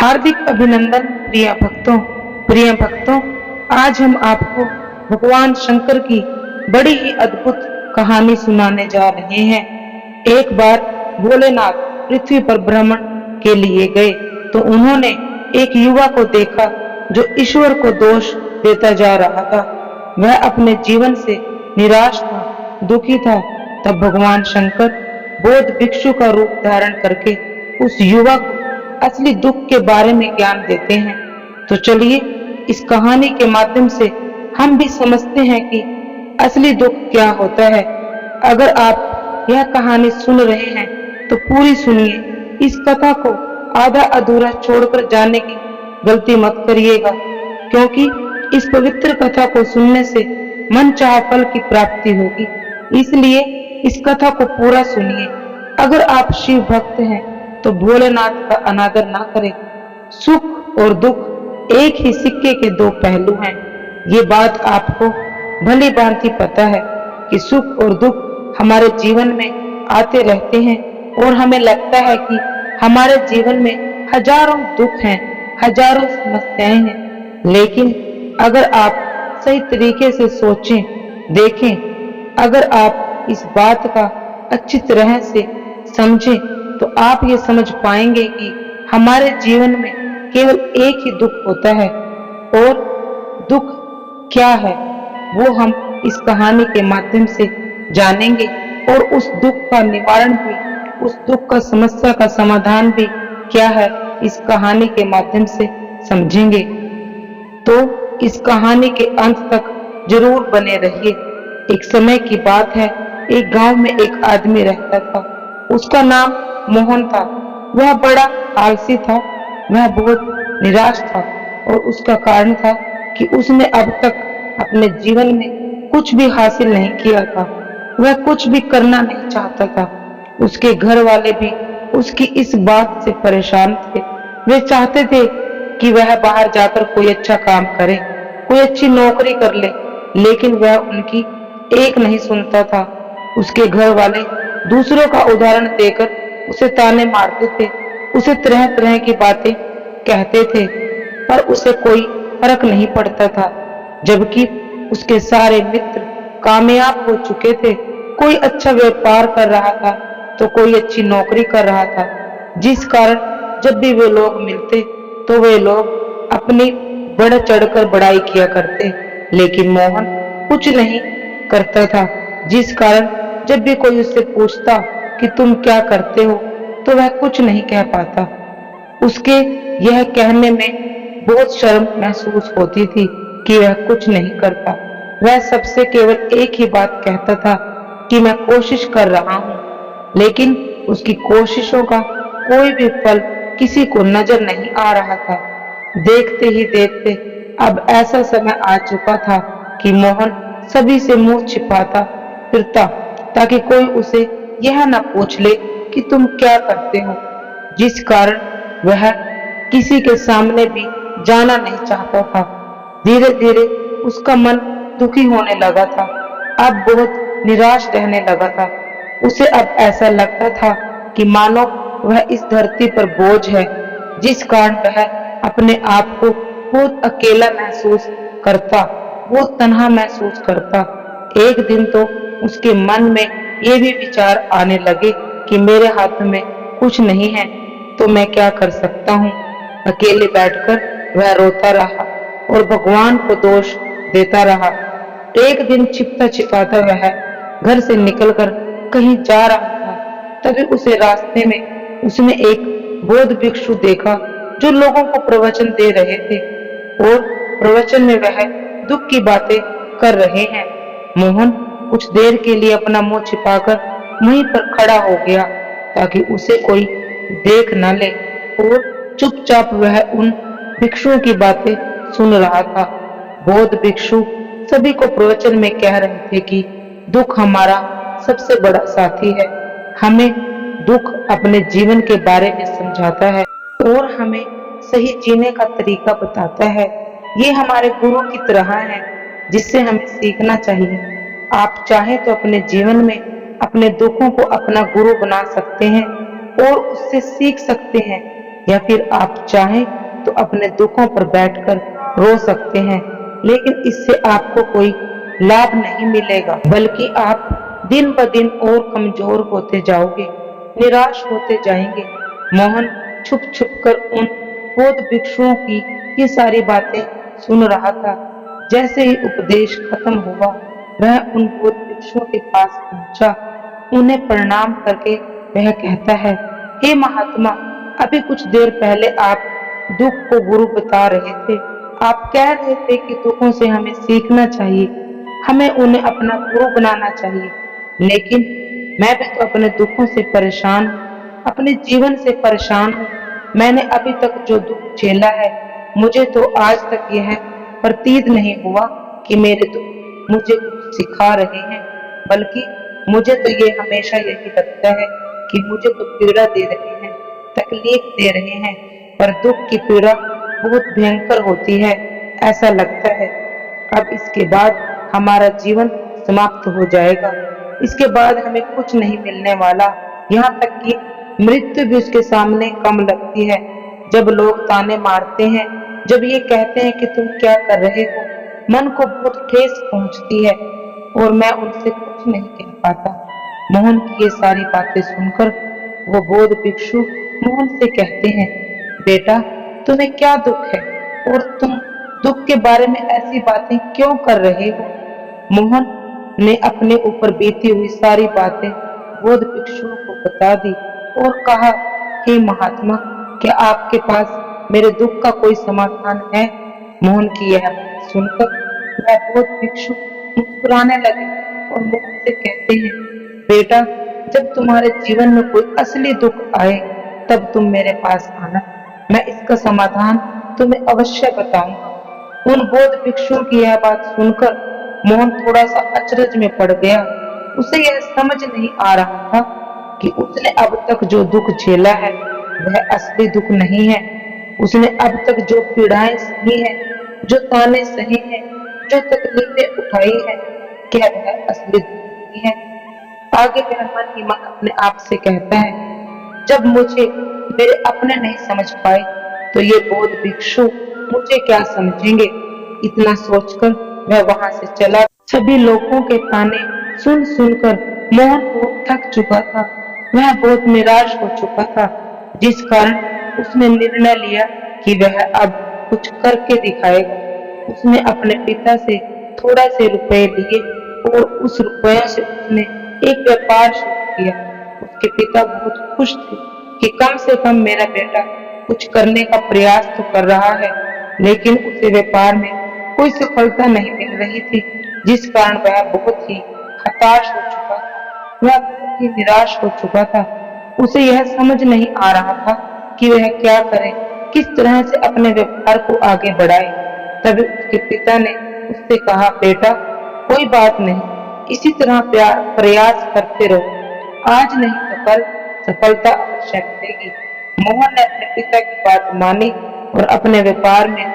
हार्दिक अभिनंदन प्रिय भक्तों, आज हम आपको भगवान शंकर की बड़ी ही अद्भुत कहानी सुनाने जा रहे हैं। एक बार भोलेनाथ पृथ्वी पर भ्रमण के लिए गए तो उन्होंने एक युवा को देखा जो ईश्वर को दोष देता जा रहा था। वह अपने जीवन से निराश था, दुखी था। तब भगवान शंकर बौद्ध भिक्षु का रूप धारण करके उस युवा को असली दुख के बारे में ज्ञान देते हैं। तो चलिए इस कहानी के माध्यम से हम भी समझते हैं कि असली दुख क्या होता है। अगर आप यह कहानी सुन रहे हैं तो पूरी सुनिए। इस कथा को आधा अधूरा छोड़कर जाने की गलती मत करिएगा, क्योंकि इस पवित्र कथा को सुनने से मन चाहा फल की प्राप्ति होगी। इसलिए इस कथा को पूरा सुनिए। अगर आप शिव भक्त हैं तो भोलेनाथ का अनादर ना करें। सुख और दुख एक ही सिक्के के दो पहलू हैं। ये बात आपको भली भांति पता है कि सुख और दुख हमारे जीवन में आते रहते हैं और हमें लगता है कि हमारे जीवन में हजारों दुख हैं, हजारों समस्याएं हैं। लेकिन अगर आप सही तरीके से सोचें, देखें, अगर आप इस बात का अच्छी तरह से समझें तो आप ये समझ पाएंगे कि हमारे जीवन में केवल एक ही दुख होता है। और दुख क्या है वो हम इस कहानी के माध्यम से जानेंगे और उस दुख का निवारण भी, उस दुख का समस्या का समाधान भी क्या है इस कहानी के माध्यम से समझेंगे। तो इस कहानी के अंत तक जरूर बने रहिए। एक समय की बात है, एक गांव में एक आदमी रहता था। उसका नाम मोहन था। वह बड़ा आलसी था, वह बहुत निराश था और उसका कारण था कि उसने अब तक अपने जीवन में कुछ भी हासिल नहीं किया था। वह कुछ भी करना नहीं चाहता था। उसके घर वाले भी उसकी इस बात से परेशान थे। वे चाहते थे कि वह बाहर जाकर कोई अच्छा काम करे, कोई अच्छी नौकरी कर ले, लेकिन वह उनकी एक नहीं सुनता था। उसके घर वाले दूसरों का उदाहरण देकर उसे ताने मारते थे, उसे तरह तरह की बातें कहते थे, पर उसे कोई फर्क नहीं पड़ता था। जबकि उसके सारे मित्र कामयाब हो चुके थे। कोई अच्छा व्यापार कर रहा था तो कोई अच्छी नौकरी कर रहा था, जिस कारण जब भी वे लोग मिलते तो वे लोग अपनी बढ़ चढ़कर बड़ाई किया करते। लेकिन मोहन कुछ नहीं करता था, जिस कारण जब भी कोई उससे पूछता कि तुम क्या करते हो तो वह कुछ नहीं कह पाता। उसके यह कहने में बहुत शर्म महसूस होती थी कि वह कुछ नहीं करता। वह सबसे केवल एक ही बात कहता था कि मैं कोशिश कर रहा हूँ, लेकिन उसकी कोशिशों का कोई भी फल किसी को नजर नहीं आ रहा था। देखते ही देखते अब ऐसा समय आ चुका था कि मोहन सभी से मुंह छिपाता फिरता ताकि कोई उसे यह न पूछ ले कि तुम क्या करते हो, जिस कारण वह किसी के सामने भी जाना नहीं चाहता था। धीरे धीरे उसका मन दुखी होने लगा था, अब बहुत निराश रहने लगा था। उसे अब ऐसा लगता था कि मानो वह इस धरती पर बोझ है, जिस कारण वह अपने आप को बहुत अकेला महसूस करता, बहुत तन्हा महसूस करता। एक दिन तो उसके मन में ये भी विचार आने लगे कि मेरे हाथ में कुछ नहीं है तो मैं क्या कर सकता हूँ। अकेले बैठकर वह रोता रहा और भगवान को दोष देता रहा। एक दिन छिपता छिपाता वह घर से निकलकर कहीं जा रहा था। तभी उसे रास्ते में उसने एक बौद्ध भिक्षु देखा जो लोगों को प्रवचन दे रहे थे और प्रवचन में वह दुख की बातें कर रहे हैं। मोहन कुछ देर के लिए अपना मुंह छिपाकर वहीं पर खड़ा हो गया ताकि उसे कोई देख न ले और चुपचाप वह उन भिक्षुओं की बातें सुन रहा था। बौद्ध भिक्षु सभी को प्रवचन में कह रहे थे कि दुख हमारा सबसे बड़ा साथी है। हमें दुख अपने जीवन के बारे में समझाता है और हमें सही जीने का तरीका बताता है। ये हमारे गुरु की तरह है जिससे हमें सीखना चाहिए। आप चाहे तो अपने जीवन में अपने दुखों को अपना गुरु बना सकते हैं और उससे सीख सकते हैं। या फिर आप चाहें तो अपने दुखों पर बैठकर रो सकते हैं, लेकिन इससे आपको कोई लाभ नहीं मिलेगा, बल्कि आप दिन ब दिन और कमजोर होते जाओगे, निराश होते जाएंगे। मोहन छुप छुप कर उन बौद्ध भिक्षुओं की ये सारी बातें सुन रहा था। जैसे ही उपदेश खत्म हुआ, वह उन बौद्ध भिक्षुओं के पास पहुंचा। उन्हें प्रणाम करके वह कहता है, हे महात्मा, अभी कुछ देर पहले आप दुख को गुरु बता रहे थे। आप कह रहे थे कि दुखों से हमें सीखना चाहिए, हमें उन्हें अपना गुरु बनाना चाहिए। लेकिन मैं भी तो अपने दुखों से परेशान हूँ, अपने जीवन से परेशान हूँ। मैंने अभी तक जो दुख झेला है, मुझे तो आज तक यह प्रतीत नहीं हुआ कि मेरे दुख मुझे कुछ सिखा रहे हैं, बल्कि मुझे तो ये हमेशा यही लगता है कि मुझे तो पीड़ा दे रहे हैं, तकलीफ दे रहे हैं। पर दुख की पीड़ा बहुत भयंकर होती है, ऐसा लगता है अब इसके बाद हमारा जीवन समाप्त हो जाएगा, इसके बाद हमें कुछ नहीं मिलने वाला। यहाँ तक कि मृत्यु भी उसके सामने कम लगती है। जब लोग ताने मारते हैं, जब ये कहते हैं कि तुम क्या कर रहे हो, मन को बहुत ठेस पहुंचती है और मैं उनसे कुछ नहीं कह पाता। मोहन की ये सारी बातें सुनकर वो बौद्ध भिक्षु मोहन से कहते हैं, बेटा, तुम्हें क्या दुख है और तुम दुख के बारे में ऐसी बातें क्यों कर रहे हो? मोहन ने अपने ऊपर बीती हुई सारी बातें बौद्ध भिक्षुओं को बता दी और कहा, हे महात्मा, क्या आपके पास मेरे दुख का कोई समाधान है? मोहन की यह बात सुनकर वह बौद्ध भिक्षु मुस्कुराने लगे और मोहन से कहते हैं, बेटा, जब तुम्हारे जीवन में कोई असली दुख आए, तब तुम मेरे पास आना, मैं इसका समाधान तुम्हें अवश्य बताऊंगा। उन बौद्ध भिक्षुओं की यह बात सुनकर मोहन थोड़ा सा अचरज में पड़ गया। उसे यह समझ नहीं आ रहा था कि उसने अब तक जो दुख झेला है वह असली दुख नहीं है। उसने अब तक जो पीड़ाएं सही हैं, जो ताने सहे हैं, जो तकलीफें उठाई हैं, क्या वह असली दुख नहीं है? आगे वह मन ही मन अपने आप से कहता है, जब मुझे मेरे अपने नहीं समझ पाए तो ये बौद्ध भिक्षु मुझे क्या समझेंगे? इतना सोचकर वह वहां से चला। सभी लोगों के ताने सुन सुनकर मोहन बहुत थक चुका था, वह बहुत निराश हो चुका था, जिस कारण उसने निर्णय लिया कि वह अब कुछ करके दिखाएगा। उसने अपने पिता से थोड़ा से रुपए लिए और उस रुपयों से उसने एक व्यापार शुरू किया। उसके पिता बहुत खुश थे कि कम से कम मेरा बेटा कुछ करने का प्रयास तो कर रहा है, लेकिन उसे व्यापार में कोई सफलता नहीं मिल रही थी, जिस कारण वह बहुत ही हताश हो चुका था, वह बहुत ही निराश हो चुका था। उसे यह समझ नहीं आ रहा था कि वह क्या करे, किस तरह से अपने व्यापार को आगे बढ़ाए। तभी उसके पिता ने उससे कहा, बेटा, कोई बात नहीं, इसी तरह प्रयास करते रहो, आज नहीं तो कल सफलता अवश्य मिलेगी। मोहन ने अपने पिता की बात मानी और अपने व्यापार में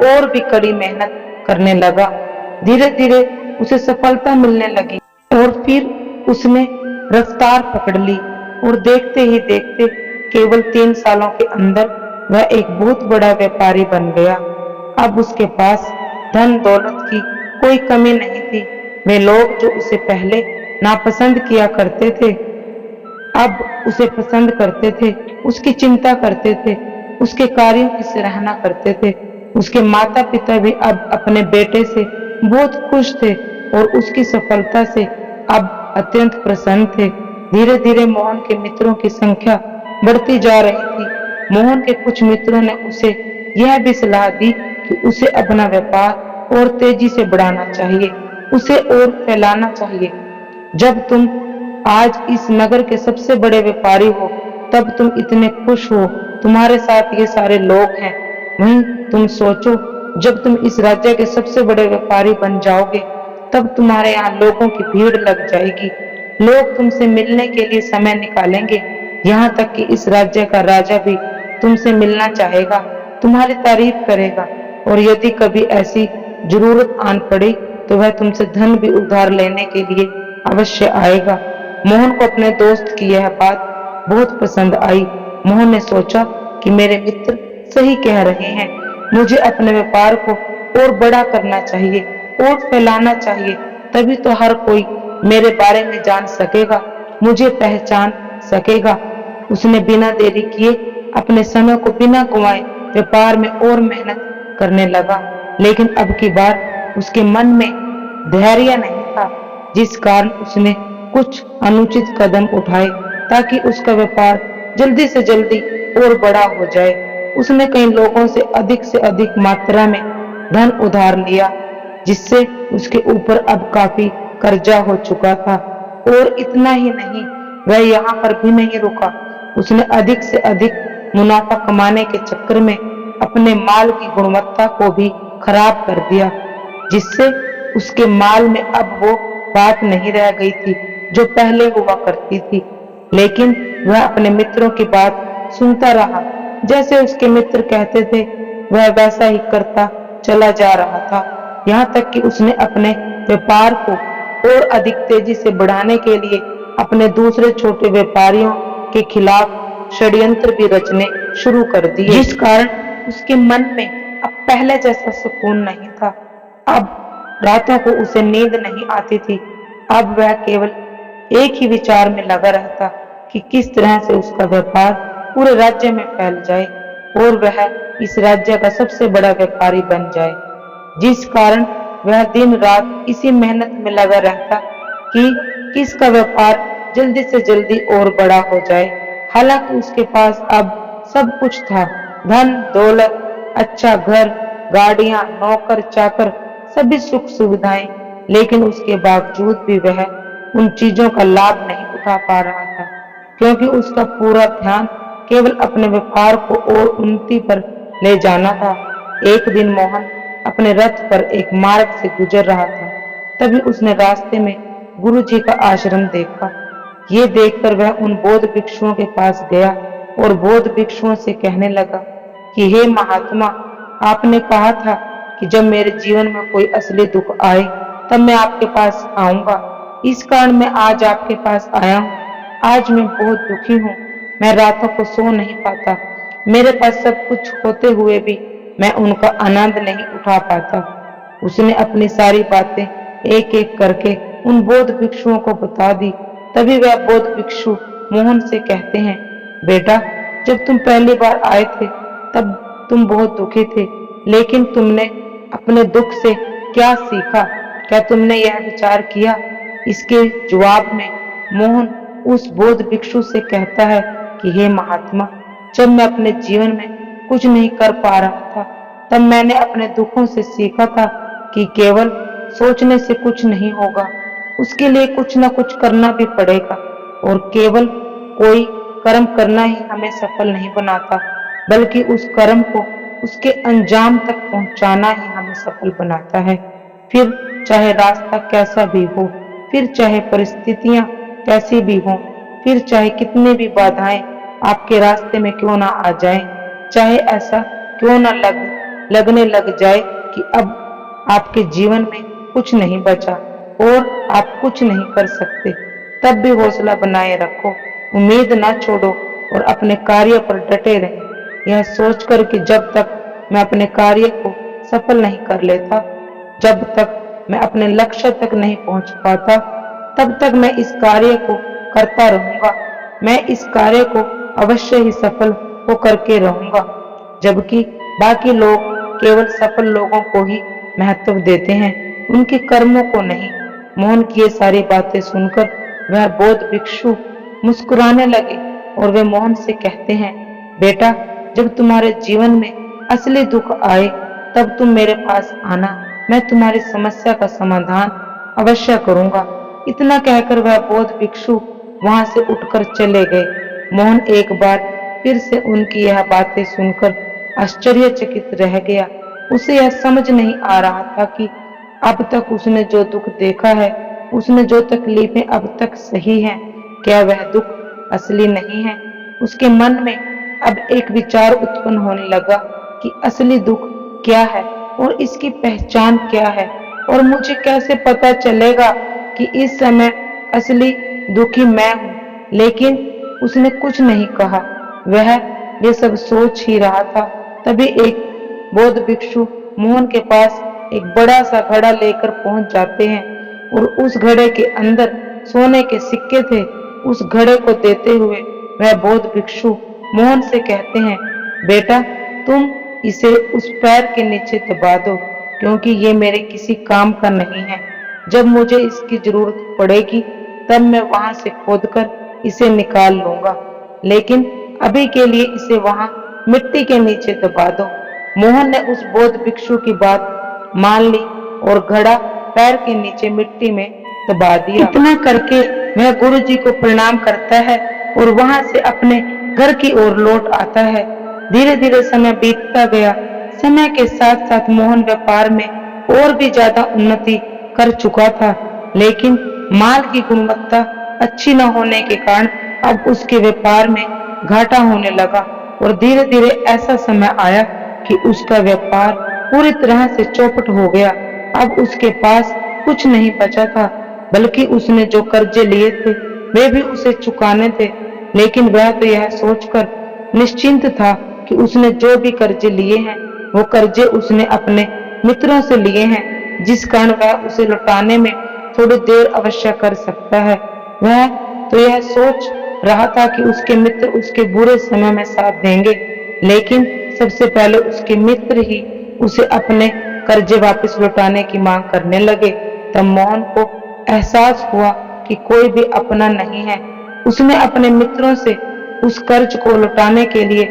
और भी कड़ी मेहनत करने लगा। धीरे धीरे उसे सफलता मिलने लगी और फिर उसने रफ्तार पकड़ ली और देखते ही देखते केवल 3 सालों के अंदर वह एक बहुत बड़ा व्यापारी बन गया। अब उसके पास धन दौलत की कोई कमी नहीं थी। वे लोग जो उसे पहले नापसंद किया करते थे, अब उसे पसंद करते थे, उसकी चिंता करते थे, उसके कार्यों की सराहना करते थे। उसके माता पिता भी अब अपने बेटे से बहुत खुश थे और उसकी सफलता से अब अत्यंत प्रसन्न थे। धीरे धीरे मोहन के मित्रों की संख्या बढ़ती जा रही थी। मोहन के कुछ मित्रों ने उसे यह भी सलाह दी कि उसे अपना व्यापार और तेजी से बढ़ाना चाहिए, उसे और फैलाना चाहिए। जब तुम आज इस नगर के सबसे बड़े व्यापारी हो, तब तुम इतने खुश हो, तुम्हारे साथ ये सारे लोग हैं। वहीं तुम सोचो, जब तुम इस राज्य के सबसे बड़े व्यापारी बन जाओगे, तब तुम्हारे यहाँ लोगों की भीड़ लग जाएगी, लोग तुमसे मिलने के लिए समय निकालेंगे। यहाँ तक कि इस राज्य का राजा भी तुमसे मिलना चाहेगा, तुम्हारी तारीफ करेगा और यदि कभी ऐसी जरूरत आन पड़ी तो वह तुमसे धन भी उधार लेने के लिए अवश्य आएगा। मोहन को अपने दोस्त की यह बात बहुत पसंद आई। मोहन ने सोचा कि मेरे मित्र सही कह रहे हैं, मुझे अपने व्यापार को और बड़ा करना चाहिए और फैलाना चाहिए, तभी तो हर कोई मेरे बारे में जान सकेगा, मुझे पहचान सकेगा। उसने बिना देरी किए अपने समय को बिना गंवाए व्यापार में और मेहनत करने लगा। लेकिन अब की बार उसके मन में धैर्य नहीं था, जिस कारण उसने कुछ अनुचित कदम उठाए ताकि उसका व्यापार जल्दी से जल्दी और बड़ा हो जाए। उसने कई लोगों से अधिक मात्रा में धन उधार लिया, जिससे उसके ऊपर अब काफी कर्जा हो चुका था। और इतना ही नहीं, वह यहाँ पर भी नहीं रुका। उसने अधिक से अधिक मुनाफा कमाने के चक्कर में अपने माल की गुणवत्ता को भी खराब कर दिया, जिससे उसके माल में अब वो बात नहीं रह गई थी जो पहले हुआ करती थी। लेकिन वह अपने मित्रों की बात सुनता रहा। जैसे उसके मित्र कहते थे, वह वैसा ही करता चला जा रहा था। यहाँ तक कि उसने अपने व्यापार को और अधिक तेजी से बढ़ाने के लिए अपने दूसरे छोटे व्यापारियों के खिलाफ षड्यंत्र भी रचने शुरू कर दिए, जिस कारण उसके मन में अब पहले जैसा सुकून नहीं था। अब रातों को उसे नींद नहीं आती थी। अब वह केवल एक ही विचार में लगा रहता कि किस तरह से उसका व्यापार पूरे राज्य में फैल जाए और वह इस राज्य का सबसे बड़ा व्यापारी बन जाए, जिस कारण वह दिन रात इसी मेहनत में लगा रहता कि किसका व्यापार जल्दी से जल्दी और बड़ा हो जाए। हालांकि उसके पास अब सब कुछ था, धन दौलत, अच्छा घर, गाड़ियां, नौकर चाकर, सभी सुख सुविधाएं, लेकिन उसके बावजूद भी वह उन चीजों का लाभ नहीं उठा पा रहा था, क्योंकि उसका पूरा ध्यान केवल अपने व्यापार को और उन्नति पर ले जाना था। एक दिन मोहन अपने रथ पर एक मार्ग से गुजर रहा था। तभी उसने रास्ते में गुरु जी का आश्रम देखा। ये देखकर वह उन बौद्ध भिक्षुओं के पास गया और बौद्ध भिक्षुओं से कहने लगा कि हे महात्मा, आपने कहा था कि जब मेरे जीवन में कोई असली दुख आए तब मैं आपके पास आऊंगा। इस कारण मैं आज आपके पास आया हूँ। आज मैं बहुत दुखी हूँ। मैं रातों को सो नहीं पाता। मेरे पास सब कुछ होते हुए भी मैं उनका आनंद नहीं उठा पाता। उसने अपनी सारी बातें एक एक करके उन बौद्ध भिक्षुओं को बता दी। तभी वह बौद्ध भिक्षु मोहन से कहते हैं, बेटा, जब तुम पहली बार आए थे तब तुम बहुत दुखी थे, लेकिन तुमने अपने दुख से क्या सीखा? क्या तुमने यह विचार किया? इसके जवाब में मोहन उस बौद्ध भिक्षु से कहता है कि हे महात्मा, जब मैं अपने जीवन में कुछ नहीं कर पा रहा था तब मैंने अपने दुखों से सीखा था कि केवल सोचने से कुछ नहीं होगा, उसके लिए कुछ न कुछ करना भी पड़ेगा। और केवल कोई कर्म करना ही हमें सफल नहीं बनाता, बल्कि उस कर्म को उसके अंजाम तक पहुंचाना ही हमें सफल बनाता है। फिर चाहे रास्ता कैसा भी हो, फिर चाहे परिस्थितियां कैसी भी हों, फिर चाहे कितनी भी बाधाएं आपके रास्ते में क्यों ना आ जाएं, चाहे ऐसा क्यों ना लगने लग जाए कि अब आपके जीवन में कुछ नहीं बचा और आप कुछ नहीं कर सकते, तब भी हौसला बनाए रखो, उम्मीद ना छोड़ो और अपने कार्य पर डटे रहें, यह सोचकर कि जब तक मैं अपने कार्य को सफल नहीं कर लेता, जब तक मैं अपने लक्ष्य तक नहीं पहुंच पाता, तब तक मैं इस कार्य को करता रहूंगा। मैं इस कार्य को अवश्य ही सफल होकर के रहूंगा। जबकि बाकी लोग केवल सफल लोगों को ही महत्व देते हैं, उनके कर्मों को नहीं। मोहन की ये सारी बातें सुनकर वह बौद्ध भिक्षु मुस्कुराने लगे और वे मोहन से कहते हैं, बेटा, जब तुम्हारे जीवन में असली दुख आए तब तुम मेरे पास आना, मैं तुम्हारी समस्या का समाधान अवश्य करूंगा। इतना कहकर वह बौद्ध भिक्षु वहां से उठकर चले गए। मोहन एक बार फिर से उनकी यह बातें सुनकर आश्चर्यचकित रह गया। उसे यह समझ नहीं आ रहा था कि अब तक उसने जो दुख देखा है, उसने जो तकलीफें अब तक सही हैं, क्या वह दुख असली नहीं है? उसके मन में अब एक विचार उत्पन्न होने लगा कि असली दुख क्या है और इसकी पहचान क्या है, और मुझे कैसे पता चलेगा कि इस समय असली दुखी मैं हूँ। लेकिन उसने कुछ नहीं कहा। वह ये सब सोच ही रहा था, तभी एक बौद्ध भिक्षु मोहन के पास एक बड़ा सा घड़ा लेकर पहुंच जाते हैं और उस घड़े के अंदर सोने के सिक्के थे। उस घड़े को देते हुए वह बौद्ध भिक्षु मोहन से कहते हैं, बेटा तुम इसे उस पैर के नीचे दबा दो, क्योंकि ये मेरे किसी काम का नहीं है। जब मुझे इसकी जरूरत पड़ेगी तब मैं वहां से खोदकर इसे निकाल लूंगा, लेकिन अभी के लिए इसे वहां मिट्टी के नीचे दबा दो। मोहन ने उस बौद्ध भिक्षु की बात मान ली और घड़ा पैर के नीचे मिट्टी में दबा दिया। इतना करके वह गुरुजी को प्रणाम करता है और वहां से अपने घर की ओर लौट आता है। धीरे धीरे समय बीतता गया। समय के साथ साथ मोहन व्यापार में और भी ज्यादा उन्नति कर चुका था, लेकिन माल की गुणवत्ता अच्छी न होने के कारण अब उसके व्यापार में घाटा होने लगा और धीरे धीरे ऐसा समय आया कि उसका व्यापार पूरी तरह से चौपट हो गया। अब उसके पास कुछ नहीं बचा था, बल्कि उसने जो कर्जे लिए थे वे भी उसे चुकाने थे। लेकिन वह तो यह सोचकर निश्चिंत था कि उसने जो भी कर्जे लिए हैं वो कर्जे उसने अपने मित्रों से लिए हैं, जिस कारण वह उसे लौटाने में थोड़ी देर अवश्य कर सकता है। वह तो यह सोच रहा था कि उसके मित्र उसके बुरे समय में साथ देंगे, लेकिन सबसे पहले उसके मित्र ही उसे अपने कर्जे वापस लौटाने की मांग करने लगे। तब मोहन को एहसास हुआ कि कोई भी अपना नहीं है। उसने अपने मित्रों से उस कर्ज को लौटाने के लिए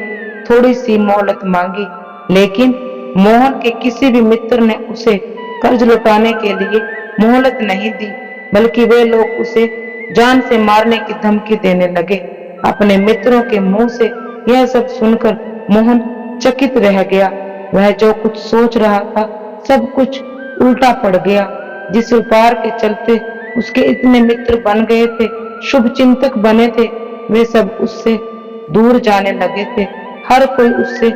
थोड़ी सी मोहलत मांगी, लेकिन मोहन के किसी भी मित्र ने उसे कर्ज लौटाने के लिए मोहलत नहीं दी, बल्कि वे लोग उसे जान से मारने की धमकी देने लगे। अपने मित्रों के मुंह से यह सब सुनकर मोहन चकित रह गया। वह जो कुछ सोच रहा था सब कुछ उल्टा पड़ गया। जिस व्यापार के चलते उसके इतने मित्र बन गए थे, शुभ चिंतक बने थे, वे सब उससे दूर जाने लगे थे। हर कोई उससे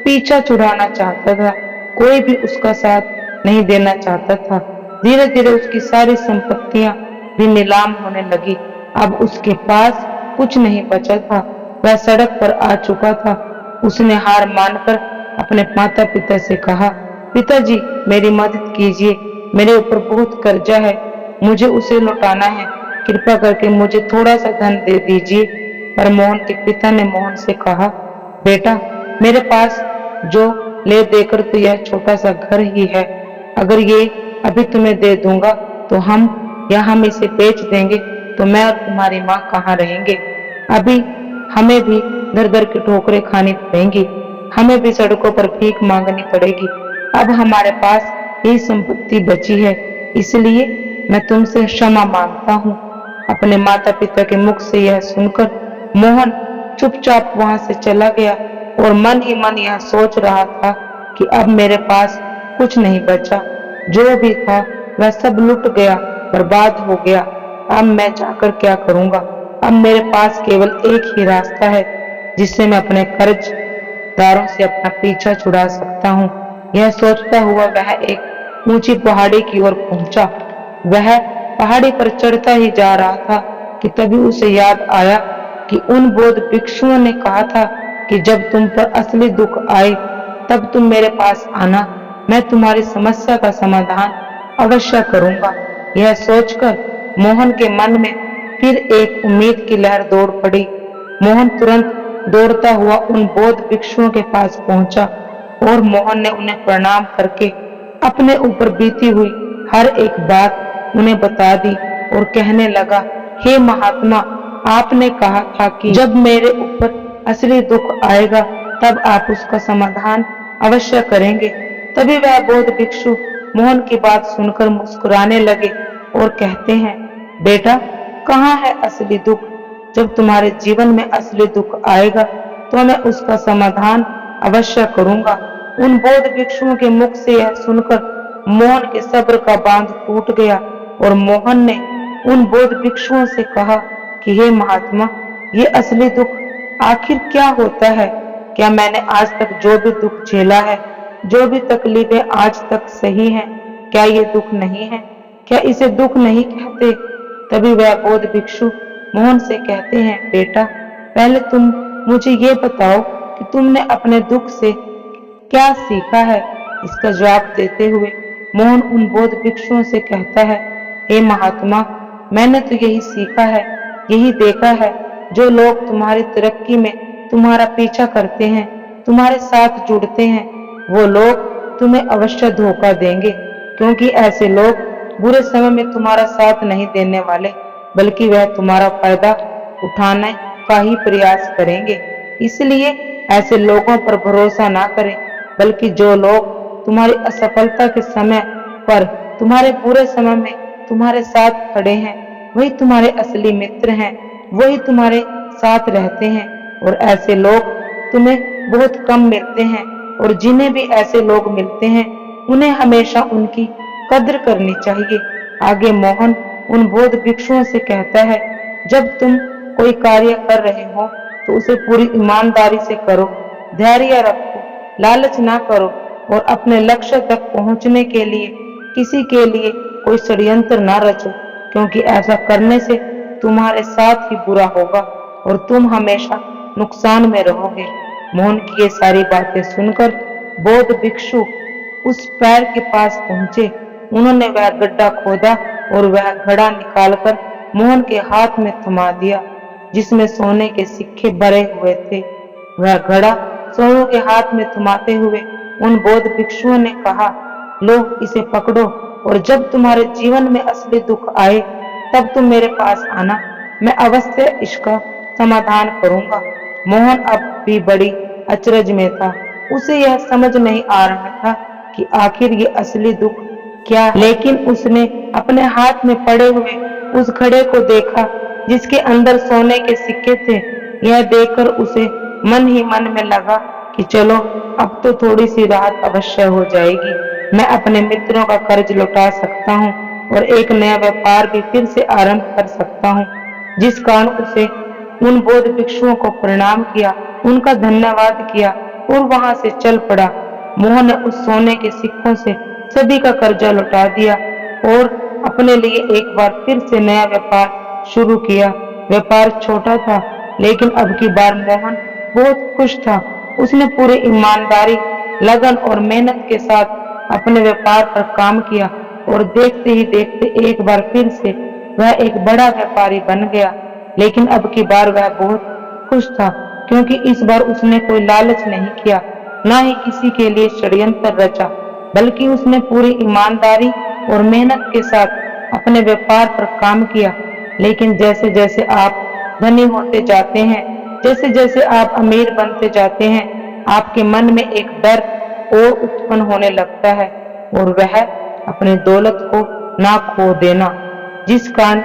पीछा छुड़ाना चाहता था, कोई भी उसका साथ नहीं देना चाहता था। धीरे धीरे उसकी सारी संपत्तियां भी नीलाम होने लगी। अब उसके पास कुछ नहीं बचा था। वह सड़क पर आ चुका था। उसने हार मानकर अपने माता पिता से कहा, पिताजी मेरी मदद कीजिए, मेरे ऊपर बहुत कर्जा है, मुझे उसे लौटाना है, कृपा करके मुझे थोड़ा सा धन दे दीजिए। पर मोहन के पिता ने मोहन से कहा, बेटा मेरे पास जो ले देकर तो यह छोटा सा घर ही है, अगर ये अभी तुम्हें दे दूंगा तो हम इसे बेच देंगे तो मैं और तुम्हारी माँ कहाँ रहेंगे। अभी हमें भी दर दर की ठोकरें खानी पड़ेंगी, हमें भी सड़कों पर भीख मांगनी पड़ेगी। अब हमारे पास यही संपत्ति बची है, इसलिए मैं तुमसे क्षमा मांगता हूँ। अपने माता पिता के मुख से यह सुनकर मोहन चुपचाप वहां से चला गया और मन ही मन यह सोच रहा था कि अब मेरे पास कुछ नहीं बचा, जो भी था वह सब लुट गया, बर्बाद हो गया। अब मैं जाकर क्या करूंगा। अब मेरे पास केवल एक ही रास्ता है जिससे मैं अपने कर्जदारों से अपना पीछा छुड़ा सकता हूँ। यह सोचता हुआ वह एक ऊंची पहाड़ी की ओर पहुंचा। वह पहाड़ी पर चढ़ता ही जा रहा था कि तभी उसे याद आया कि उन बौद्ध भिक्षुओं ने कहा था कि जब तुम पर असली दुख आए तब तुम मेरे पास आना, मैं तुम्हारी समस्या का समाधान अवश्य करूंगा। यह सोचकर मोहन के मन में फिर एक उम्मीद की लहर दौड़ पड़ी। मोहन तुरंत दौड़ता हुआ उन बौद्ध भिक्षुओं के पास पहुंचा और मोहन ने उन्हें प्रणाम करके अपने ऊपर बीती हुई हर एक बात उन्हें बता दी और कहने लगा, हे महात्मा, आपने कहा था कि जब मेरे ऊपर असली दुख आएगा तब आप उसका समाधान अवश्य करेंगे। तभी वह बौद्ध भिक्षु मोहन की बात सुनकर मुस्कुराने लगे और कहते हैं, बेटा कहाँ है असली दुख। जब तुम्हारे जीवन में असली दुख आएगा तो मैं उसका समाधान अवश्य करूंगा। उन बौद्ध भिक्षुओं के मुख से यह सुनकर मोहन के सब्र का बांध टूट गया और मोहन ने उन बौद्ध भिक्षुओं से कहा कि हे महात्मा, ये असली दुख आखिर क्या होता है। क्या मैंने आज तक जो भी दुख झेला है, जो भी तकलीफें आज तक सही हैं, क्या ये दुख नहीं है, क्या इसे दुख नहीं कहते। तभी वह बौद्ध भिक्षु मोहन से कहते हैं, बेटा पहले तुम मुझे ये बताओ कि तुमने अपने दुख से क्या सीखा है। इसका जवाब देते हुए मोहन उन बौद्ध भिक्षुओं से कहता है, हे महात्मा, मैंने तो यही सीखा है, यही देखा है, जो लोग तुम्हारी तरक्की में तुम्हारा पीछा करते हैं, तुम्हारे साथ जुड़ते हैं, वो लोग तुम्हें अवश्य धोखा देंगे, क्योंकि ऐसे लोग बुरे समय में तुम्हारा साथ नहीं देने वाले, बल्कि वह तुम्हारा फायदा उठाने का ही प्रयास करेंगे। इसलिए ऐसे लोगों पर भरोसा ना करें, बल्कि जो लोग तुम्हारी असफलता के समय पर तुम्हारे बुरे समय में तुम्हारे साथ खड़े हैं, वही तुम्हारे असली मित्र हैं, वही तुम्हारे साथ रहते हैं। और ऐसे लोग तुम्हें बहुत कम मिलते हैं, और जिन्हें भी ऐसे लोग मिलते हैं उन्हें हमेशा उनकी कद्र करनी चाहिए। आगे मोहन उन बौद्ध भिक्षुओं से कहता है, जब तुम कोई कार्य कर रहे हो तो उसे पूरी ईमानदारी से करो, धैर्य रखो, लालच ना करो, और अपने लक्ष्य तक पहुंचने के लिए किसी के लिए कोई षड्यंत्र ना रचो, क्योंकि ऐसा करने से तुम्हारे साथ ही बुरा होगा और तुम हमेशा नुकसान में रहोगे। मोहन की ये सारी बातें सुनकर बौद्ध भिक्षु उस पैर के पास पहुंचे। उन्होंने वह गड्ढा खोदा और वह घड़ा निकालकर मोहन के हाथ में थमा दिया, जिसमें सोने के सिक्के भरे हुए थे। वह घड़ा सोनू के हाथ में थमाते हुए उन बौद्ध भिक्षुओं ने कहा, लो इसे पकड़ो, और जब तुम्हारे जीवन में असली दुख आए तब तुम मेरे पास आना, मैं अवश्य इसका समाधान करूंगा। मोहन अब भी बड़ी अचरज में था। उसे यह समझ नहीं आ रहा था कि आखिर ये असली दुख क्या है, लेकिन उसने अपने हाथ में पड़े हुए उस घड़े को देखा जिसके अंदर सोने के सिक्के थे। यह देखकर उसे मन ही मन में लगा कि चलो अब तो थोड़ी सी राहत अवश्य हो जाएगी, मैं अपने मित्रों का कर्ज लौटा सकता हूँ और एक नया व्यापार भी फिर से आरंभ कर सकता हूँ। जिस कारण उसे उन बौद्ध भिक्षुओं को प्रणाम किया, उनका धन्यवाद किया और वहां से चल पड़ा। मोहन ने उस सोने के सिक्कों से सभी का कर्जा लौटा दिया और अपने लिए एक बार फिर से नया व्यापार शुरू किया। व्यापार छोटा था, लेकिन अब की बार मोहन बहुत खुश था। उसने पूरी ईमानदारी, लगन और मेहनत के साथ अपने व्यापार पर काम किया और देखते ही देखते एक बार फिर से वह एक बड़ा व्यापारी बन गया। लेकिन अब की बार वह बहुत खुश था, क्योंकि इस बार उसने कोई लालच नहीं किया, ना ही किसी के लिए षड्यंत्र रचा, बल्कि उसने पूरी ईमानदारी और मेहनत के साथ अपने व्यापार पर काम किया। लेकिन जैसे जैसे आप धनी होते जाते हैं, जैसे जैसे आप अमीर बनते जाते हैं, आपके मन में एक डर और उत्पन्न होने लगता है, और वह अपनी दौलत को ना खो देना, जिस कारण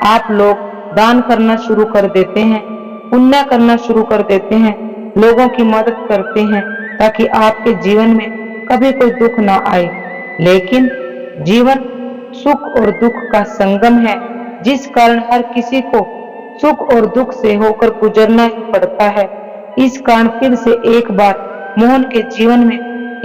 आप लोग दान करना शुरू कर देते हैं, पुण्य करना शुरू कर देते हैं, लोगों की मदद करते हैं, ताकि आपके जीवन में कभी कोई दुख ना आए। लेकिन जीवन सुख और दुख का संगम है, जिस कारण हर किसी को सुख और दुख से होकर गुजरना ही पड़ता है। इस कारण फिर से एक बार मोहन के जीवन में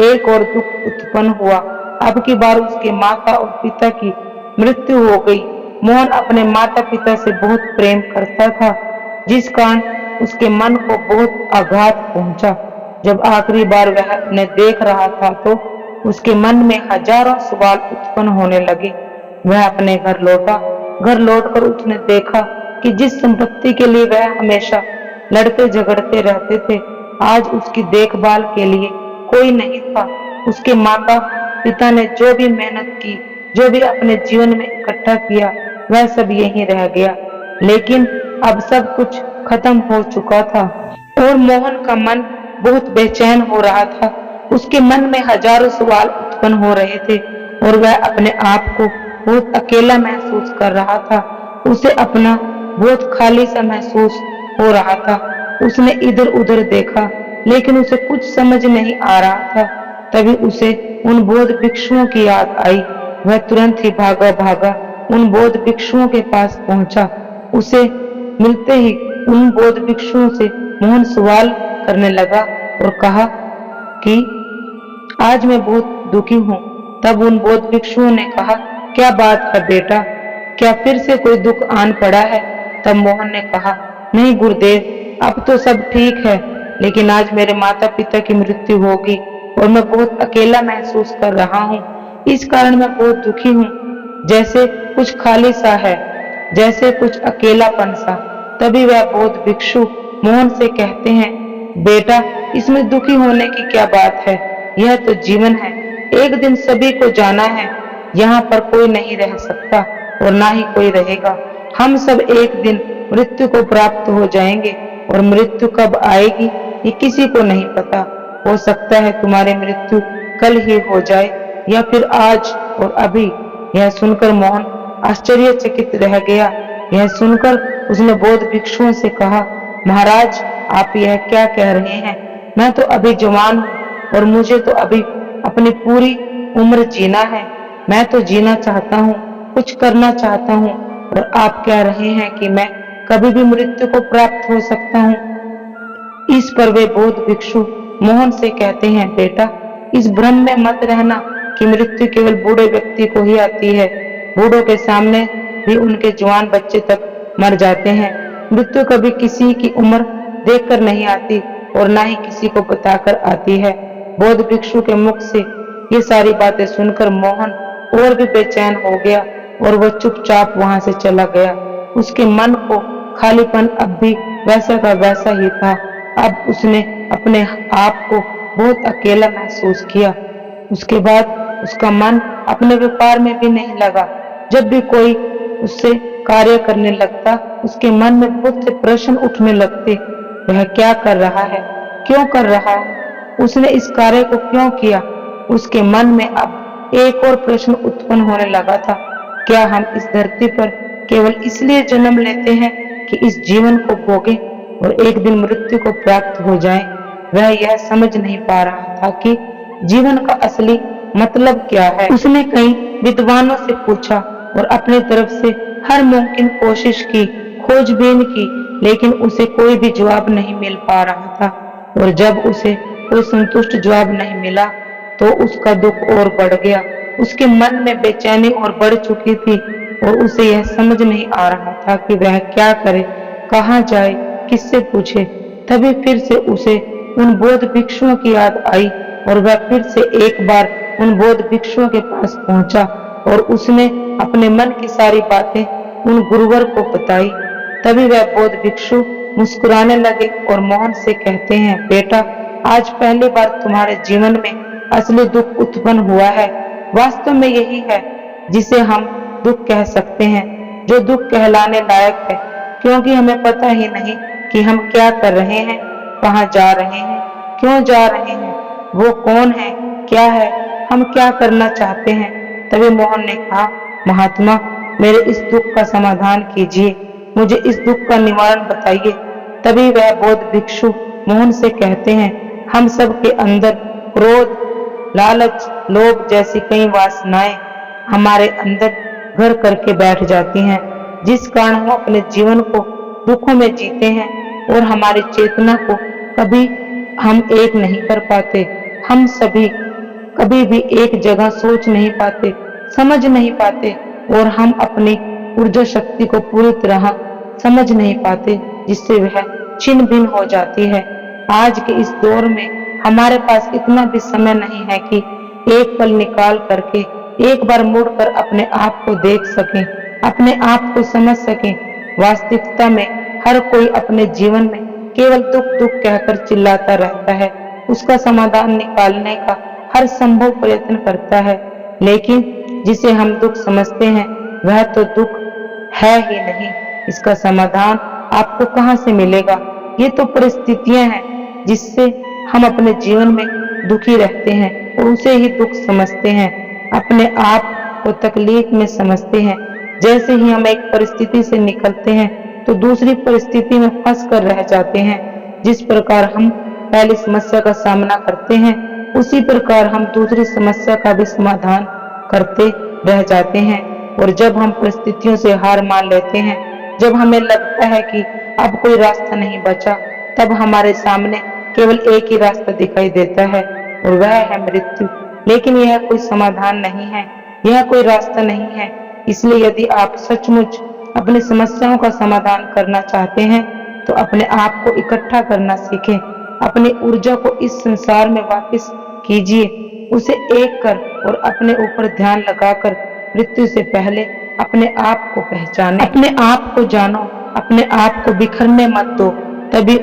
एक और दुख उत्पन्न हुआ। अब की बार उसके माता और पिता की मृत्यु हो गई। मोहन अपने माता पिता से बहुत प्रेम करता था, जिस कारण उसके मन को बहुत आघात पहुंचा। जब आखिरी बार वह उन्हें देख रहा था तो उसके मन में हजारों सवाल उत्पन्न होने लगे। वह अपने घर लौटा। घर लौटकर उसने देखा कि जिस संपत्ति के लिए वह हमेशा लड़ते झगड़ते रहते थे, आज उसकी देखभाल के लिए कोई नहीं था। उसके माता पिता ने जो भी मेहनत की, जो भी अपने जीवन में इकट्ठा किया, वह सब यहीं रह गया। लेकिन अब सब कुछ खत्म हो चुका था और मोहन का मन बहुत बेचैन हो रहा था। उसके मन में हजारों सवाल उत्पन्न हो रहे थे और वह अपने आप को बहुत अकेला महसूस कर रहा था। उसे अपना बहुत खाली सा महसूस हो रहा था। उसने इधर उधर देखा, लेकिन उसे कुछ समझ नहीं आ रहा था। तभी उसे उन बौद्ध भिक्षुओं की याद आई। वह तुरंत ही भागा भागा उन बौद्ध भिक्षुओं के पास पहुंचा। उसे मिलते ही उन बौद्ध भिक्षुओं से मोहन सवाल करने लगा और कहा कि आज मैं बहुत दुखी हूँ। तब उन बौद्ध भिक्षुओं ने कहा, क्या बात है बेटा, क्या फिर से कोई दुख आन पड़ा है? तब मोहन ने कहा, नहीं गुरुदेव, अब तो सब ठीक है, लेकिन आज मेरे माता पिता की मृत्यु होगी और मैं बहुत अकेला महसूस कर रहा हूँ। इस कारण मैं बहुत दुखी हूँ, जैसे कुछ खाली सा है, जैसे कुछ अकेलापन सा। तभी वह बौद्ध भिक्षु मोहन से कहते हैं, बेटा, इसमें दुखी होने की क्या बात है, यह तो जीवन है। एक दिन सभी को जाना है, यहाँ पर कोई नहीं रह सकता और ना ही कोई रहेगा। हम सब एक दिन मृत्यु को प्राप्त हो जाएंगे और मृत्यु कब आएगी ये किसी को नहीं पता। हो सकता है तुम्हारी मृत्यु कल ही हो जाए या फिर आज और अभी। यह सुनकर मोहन आश्चर्यचकित रह गया। यह सुनकर उसने बौद्ध भिक्षुओं से कहा, महाराज, आप यह क्या कह रहे हैं? मैं तो अभी जवान हूँ और मुझे तो अभी अपनी पूरी उम्र जीना है। मैं तो जीना चाहता हूँ, कुछ करना चाहता हूँ, और आप कह रहे हैं कि मैं कभी भी मृत्यु को प्राप्त हो सकता हूँ। इस पर वे बौद्ध भिक्षु मोहन से कहते हैं, बेटा, इस भ्रम में मत रहना कि मृत्यु केवल बूढ़े व्यक्ति को ही आती है। बूढ़ों के सामने भी उनके जवान बच्चे तक मर जाते हैं। मृत्यु कभी किसी की उम्र देखकर नहीं आती और ना ही किसी को बताकर आती है। बौद्ध भिक्षु के मुख से ये सारी बातें सुनकर मोहन और भी बेचैन हो गया और वह चुपचाप वहां से चला गया। उसके मन को खालीपन अब भी वैसा का वैसा ही था। अब उसने अपने आप को बहुत अकेला महसूस किया। उसके बाद उसका मन अपने व्यापार में भी नहीं लगा। जब भी कोई उससे कार्य करने लगता, उसके मन में बहुत से प्रश्न उठने लगते। वह क्या कर रहा है, क्यों कर रहा है, उसने इस कार्य को क्यों किया? उसके मन में अब एक और प्रश्न उत्पन्न होने लगा था, क्या हम इस धरती पर केवल इसलिए जन्म लेते हैं कि इस जीवन को भोगें और एक दिन मृत्यु को प्राप्त हो जाएं? वह यह समझ नहीं पा रहा था कि जीवन का असली मतलब क्या है। उसने कई विद्वानों से पूछा और अपनी तरफ से हर मुमकिन कोशिश की, खोजबीन की, लेकिन उसे कोई भी जवाब नहीं मिल पा रहा था। और जब उसे कोई संतुष्ट जवाब नहीं मिला तो उसका दुख और बढ़ गया। उसके मन में बेचैनी और बढ़ चुकी थी और उसे यह समझ नहीं आ रहा था कि वह क्या करे, कहाँ जाए, किससे पूछे। तभी फिर से उसे उन बौद्ध भिक्षुओं की याद आई और वह फिर से एक बार उन बौद्ध भिक्षुओं के पास पहुंचा और उसने अपने मन की सारी बातें उन गुरुवर को बताई। तभी वह बौद्ध भिक्षु मुस्कुराने लगे और मोहन से कहते हैं, बेटा, आज पहली बार तुम्हारे जीवन में असली दुख उत्पन्न हुआ है। वास्तव में यही है जिसे हम दुख कह सकते हैं, जो दुख कहलाने लायक है, क्योंकि हमें पता ही नहीं कि हम क्या कर रहे हैं, कहाँ जा रहे हैं, क्यों जा रहे हैं, वो कौन है, क्या है, हम क्या करना चाहते हैं। तभी मोहन ने कहा, महात्मा, मेरे इस दुख का समाधान कीजिए, मुझे इस दुख का निवारण बताइए। तभी वह बौद्ध भिक्षु मोहन से कहते हैं, हम सब के अंदर क्रोध, लालच, लोभ जैसी कई वासनाएं हमारे अंदर घर करके बैठ जाती हैं, जिस कारण हम अपने जीवन को दुखों में जीते हैं और हमारी चेतना को कभी हम एक नहीं कर पाते। हम सभी कभी भी एक जगह सोच नहीं पाते, समझ नहीं पाते और हम अपनी ऊर्जा शक्ति को पूरी तरह समझ नहीं पाते, जिससे वह छिन्न भिन्न हो जाती है। आज के इस दौर में हमारे पास इतना भी समय नहीं है कि एक पल निकाल करके एक बार मुड़कर अपने आप को देख सकें, अपने आप को समझ सकें। वास्तविकता में हर कोई अपने जीवन में केवल दुख दुख कहकर चिल्लाता रहता है, उसका समाधान निकालने का हर संभव प्रयत्न करता है, लेकिन जिसे हम दुख समझते हैं वह तो दुख है ही नहीं। इसका समाधान आपको कहाँ से मिलेगा? ये तो परिस्थितियां हैं जिससे हम अपने जीवन में दुखी रहते हैं और उसे ही दुख समझते हैं, अपने आप को तकलीफ में समझते हैं। जैसे ही हम एक परिस्थिति से निकलते हैं तो दूसरी परिस्थिति में फंस कर रह जाते हैं। जिस प्रकार हम पहली समस्या का सामना करते हैं उसी प्रकार हम दूसरी समस्या का भी समाधान करते रह जाते हैं। और जब हम परिस्थितियों से हार मान लेते हैं, जब हमें लगता है कि अब कोई रास्ता नहीं बचा, तब हमारे सामने केवल एक ही रास्ता दिखाई देता है और वह है मृत्यु। लेकिन यह कोई समाधान नहीं है, यह कोई रास्ता नहीं है। इसलिए यदि आप सचमुच अपनी समस्याओं का समाधान करना चाहते हैं तो अपने आप को इकट्ठा करना सीखें, अपनी ऊर्जा को इस संसार में वापस कीजिए, उसे एक कर और अपने ऊपर ध्यान लगाकर मृत्यु से पहले अपने आप को पहचाने, अपने आप को जानो, अपने आप को बिखरने मत दो। तभी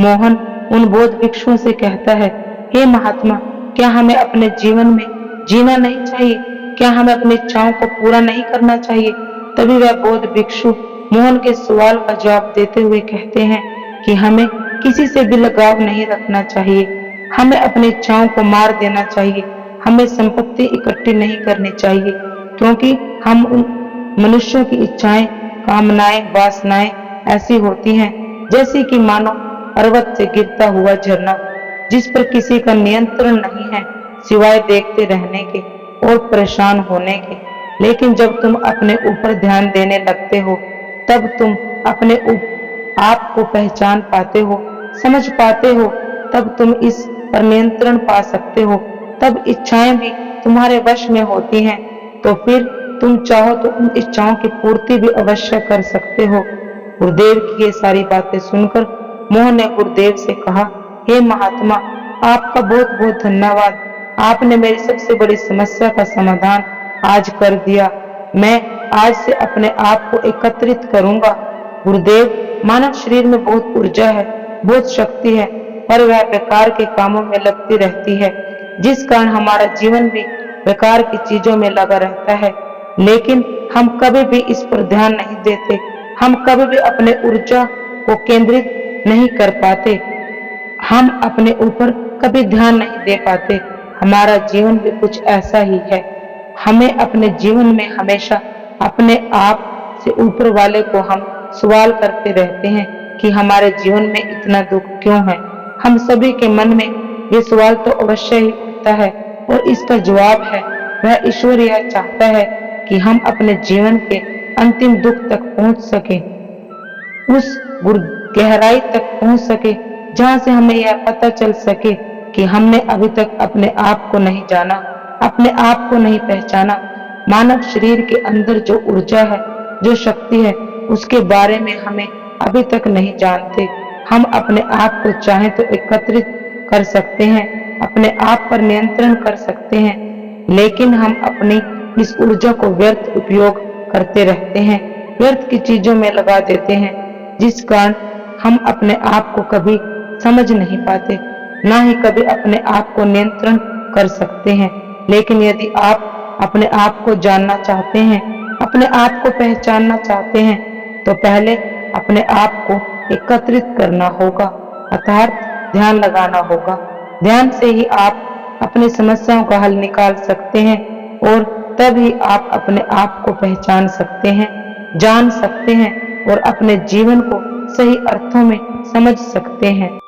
मोहन उन बौद्ध भिक्षुओं से कहता है, हे महात्मा, क्या हमें अपने जीवन में जीना नहीं चाहिए? क्या हमें अपनी इच्छाओं को पूरा नहीं करना चाहिए? तभी वह बौद्ध भिक्षु मोहन के सवाल का जवाब देते हुए कहते हैं कि हमें किसी से भी लगाव नहीं रखना चाहिए, हमें अपनी इच्छाओं को मार देना चाहिए, हमें संपत्ति इकट्ठी नहीं करनी चाहिए, क्योंकि हम उन मनुष्यों की इच्छाएं, कामनाएं, वासनाएं ऐसी होती हैं जैसे कि मानो पर्वत से गिरता हुआ झरना, जिस पर किसी का नियंत्रण नहीं है सिवाय देखते रहने के और परेशान होने के। लेकिन जब तुम अपने ऊपर ध्यान देने लगते हो, तब तुम अपने आप को पहचान पाते हो, समझ पाते हो, तब तुम इस पर नियंत्रण पा सकते हो, तब इच्छाएं भी तुम्हारे वश में होती हैं, तो फिर तुम चाहो तो उन इच्छाओं की पूर्ति भी अवश्य कर सकते हो। गुरुदेव की ये सारी बातें सुनकर मोहन ने गुरुदेव से कहा, हे महात्मा, आपका बहुत बहुत धन्यवाद, आपने मेरी सबसे बड़ी समस्या का समाधान आज कर दिया। मैं आज से अपने आप को एकत्रित करूंगा। गुरुदेव, मानव शरीर में बहुत ऊर्जा है, बहुत शक्ति है, पर वह बेकार के कामों में लगती रहती है, जिस कारण हमारा जीवन भी बेकार की चीजों में लगा रहता है। लेकिन हम कभी भी इस पर ध्यान नहीं देते, हम कभी भी अपने ऊर्जा को केंद्रित नहीं कर पाते, हम अपने ऊपर कभी ध्यान नहीं दे पाते। हमारा जीवन भी कुछ ऐसा ही है। हमें अपने जीवन में हमेशा अपने आप से ऊपर वाले को हम सवाल करते रहते हैं कि हमारे जीवन में इतना दुख क्यों है। हम सभी के मन में ये सवाल तो अवश्य ही उठता है और इसका जवाब है, वह ईश्वर यह चाहता है कि हम अपने जीवन के अंतिम दुख तक पहुंच सके, उस गहराई तक पहुंच सके जहां से हमें यह पता चल सके कि हमने अभी तक अपने आप को नहीं जाना, अपने आप को नहीं पहचाना। मानव शरीर के अंदर जो ऊर्जा है, जो शक्ति है, उसके बारे में हमें अभी तक नहीं जानते। हम अपने आप को चाहें तो एकत्रित कर सकते हैं, अपने आप पर नियंत्रण कर सकते हैं, लेकिन हम अपनी इस ऊर्जा को व्यर्थ उपयोग करते रहते हैं, व्यर्थ की चीजों में लगा देते हैं, जिस कारण हम अपने आप को कभी समझ नहीं पाते, ना ही कभी अपने आप को नियंत्रण कर सकते हैं। लेकिन यदि आप अपने आप को जानना चाहते हैं, अपने आप को पहचानना चाहते हैं, तो पहले अपने आप को एकत्रित करना होगा, अर्थात ध्यान लगाना होगा। ध्यान से ही आप अपनी समस्याओं का हल निकाल सकते हैं और तभी आप अपने आप को पहचान सकते हैं, जान सकते हैं और अपने जीवन को सही अर्थों में समझ सकते हैं।